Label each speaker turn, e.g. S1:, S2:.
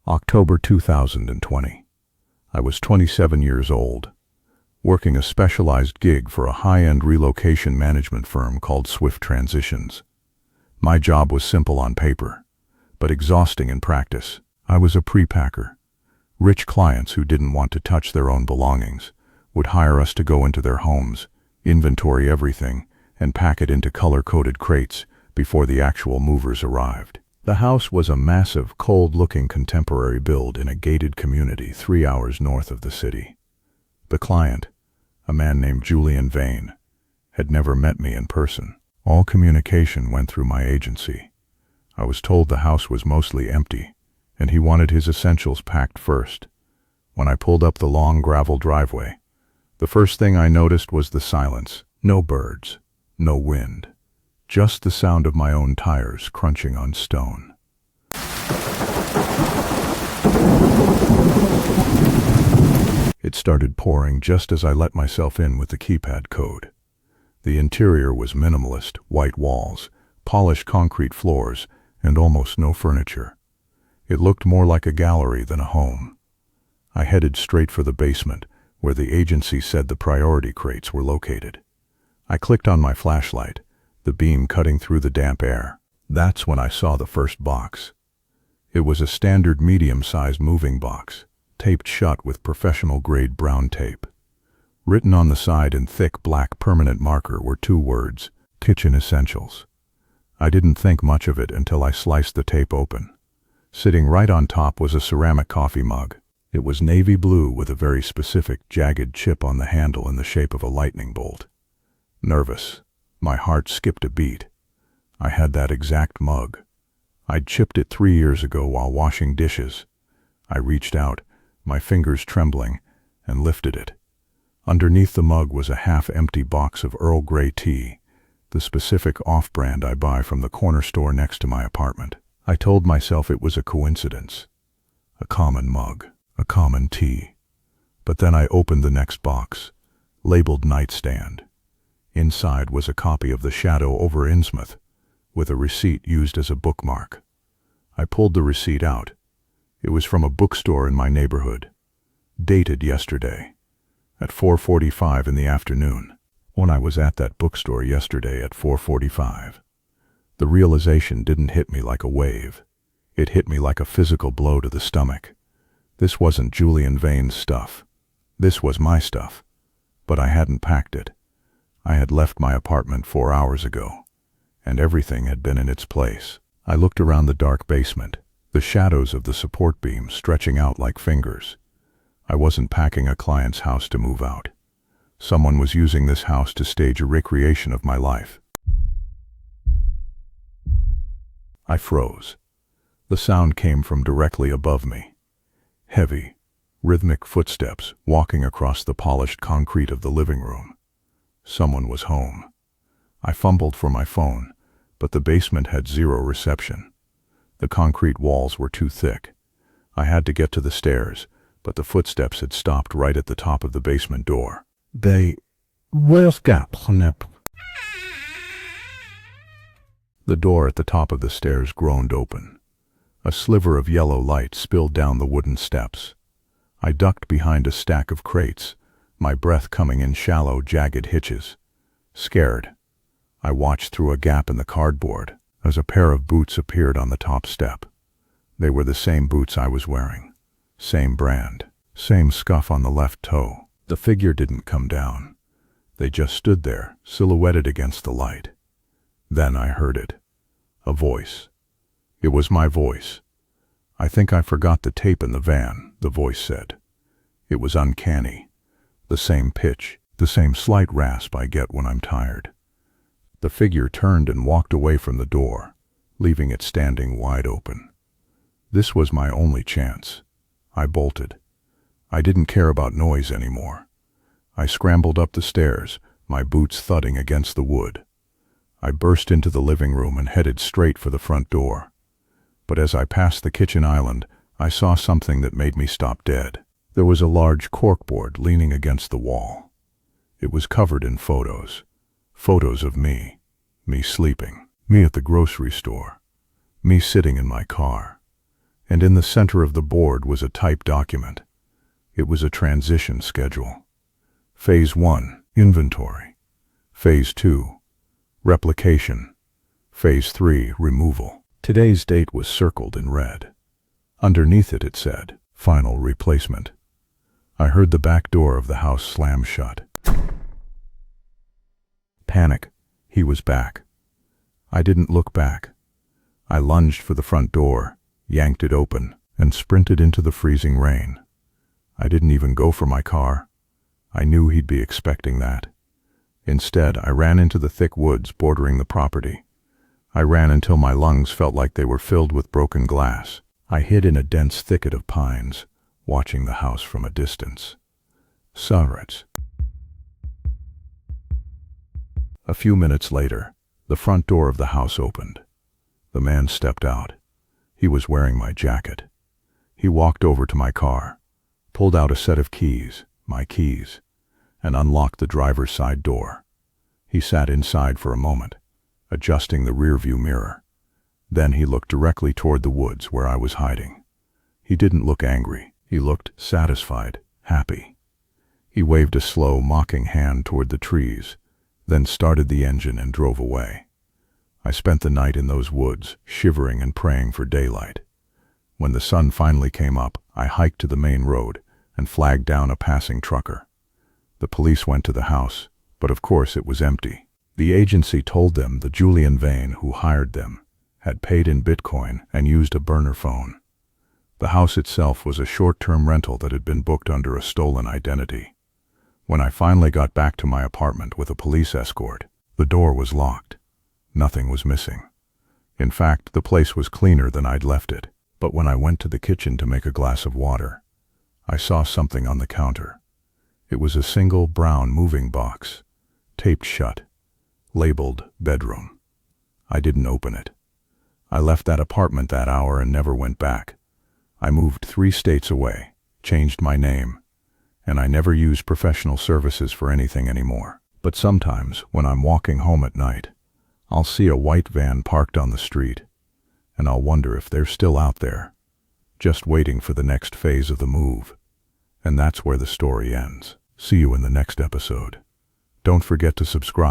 S1: October 2020. I was 27 years old, working a specialized gig for a high-end relocation management firm called Swift Transitions. My job was simple on paper, but exhausting in practice. I was a pre-packer. Rich clients who didn't want to touch their own belongings would hire us to go into their homes, inventory everything, and pack it into color-coded crates before the actual movers arrived. The house was a massive, cold-looking contemporary build in a gated community 3 hours north of the city. The client, a man named Julian Vane, had never met me in person. All communication went through my agency. I was told the house was mostly empty, and he wanted his essentials packed first. When I pulled up the long gravel driveway, the first thing I noticed was the silence. No birds, no wind. Just the sound of my own tires crunching on stone. It started pouring just as I let myself in with the keypad code. The interior was minimalist, white walls, polished concrete floors, and almost no furniture. It looked more like a gallery than a home. I headed straight for the basement, where the agency said the priority crates were located. I clicked on my flashlight, the beam cutting through the damp air. That's when I saw the first box. It was a standard medium-sized moving box, taped shut with professional-grade brown tape. Written on the side in thick black permanent marker were 2 words, Kitchen Essentials. I didn't think much of it until I sliced the tape open. Sitting right on top was a ceramic coffee mug. It was navy blue with a very specific jagged chip on the handle in the shape of a lightning bolt. Nervous. My heart skipped a beat. I had that exact mug. I'd chipped it 3 years ago while washing dishes. I reached out, my fingers trembling, and lifted it. Underneath the mug was a half-empty box of Earl Grey tea, the specific off-brand I buy from the corner store next to my apartment. I told myself it was a coincidence. A common mug, a common tea. But then I opened the next box, labeled Nightstand. Inside was a copy of The Shadow over Innsmouth, with a receipt used as a bookmark. I pulled the receipt out. It was from a bookstore in my neighborhood, dated yesterday, at 4:45 in the afternoon. When I was at that bookstore yesterday at 4:45, the realization didn't hit me like a wave. It hit me like a physical blow to the stomach. This wasn't Julian Vane's stuff. This was my stuff, but I hadn't packed it. I had left my apartment 4 hours ago, and everything had been in its place. I looked around the dark basement, the shadows of the support beams stretching out like fingers. I wasn't packing a client's house to move out. Someone was using this house to stage a recreation of my life. I froze. The sound came from directly above me. Heavy, rhythmic footsteps walking across the polished concrete of the living room. Someone was home. I fumbled for my phone, but the basement had 0 reception. The concrete walls were too thick. I had to get to the stairs, but the footsteps had stopped right at the top of the basement door. The door at the top of the stairs groaned open. A sliver of yellow light spilled down the wooden steps. I ducked behind a stack of crates, my breath coming in shallow, jagged hitches. Scared, I watched through a gap in the cardboard as a pair of boots appeared on the top step. They were the same boots I was wearing. Same brand. Same scuff on the left toe. The figure didn't come down. They just stood there, silhouetted against the light. Then I heard it. A voice. It was my voice. "I think I forgot the tape in the van," the voice said. It was uncanny. The same pitch, the same slight rasp I get when I'm tired. The figure turned and walked away from the door, leaving it standing wide open. This was my only chance. I bolted. I didn't care about noise anymore. I scrambled up the stairs, my boots thudding against the wood. I burst into the living room and headed straight for the front door. But as I passed the kitchen island, I saw something that made me stop dead. There was a large corkboard leaning against the wall. It was covered in photos. Photos of me sleeping, me at the grocery store, me sitting in my car, and in the center of the board was a typed document. It was a transition schedule. Phase 1, inventory. Phase 2, replication. Phase 3, removal. Today's date was circled in red. Underneath it said, final replacement. I heard the back door of the house slam shut. Panic. He was back. I didn't look back. I lunged for the front door, yanked it open, and sprinted into the freezing rain. I didn't even go for my car. I knew he'd be expecting that. Instead, I ran into the thick woods bordering the property. I ran until my lungs felt like they were filled with broken glass. I hid in a dense thicket of pines, watching the house from a distance. Sirens. A few minutes later, the front door of the house opened. The man stepped out. He was wearing my jacket. He walked over to my car, pulled out a set of keys, my keys, and unlocked the driver's side door. He sat inside for a moment, adjusting the rearview mirror. Then he looked directly toward the woods where I was hiding. He didn't look angry. He looked satisfied, happy. He waved a slow, mocking hand toward the trees, then started the engine and drove away. I spent the night in those woods, shivering and praying for daylight. When the sun finally came up, I hiked to the main road and flagged down a passing trucker. The police went to the house, but of course it was empty. The agency told them the Julian Vane who hired them had paid in Bitcoin and used a burner phone. The house itself was a short-term rental that had been booked under a stolen identity. When I finally got back to my apartment with a police escort, the door was locked. Nothing was missing. In fact, the place was cleaner than I'd left it. But when I went to the kitchen to make a glass of water, I saw something on the counter. It was a single brown moving box, taped shut, labeled bedroom. I didn't open it. I left that apartment that hour and never went back. I moved 3 states away, changed my name, and I never used professional services for anything anymore. But sometimes, when I'm walking home at night, I'll see a white van parked on the street, and I'll wonder if they're still out there, just waiting for the next phase of the move. And that's where the story ends. See you in the next episode. Don't forget to subscribe.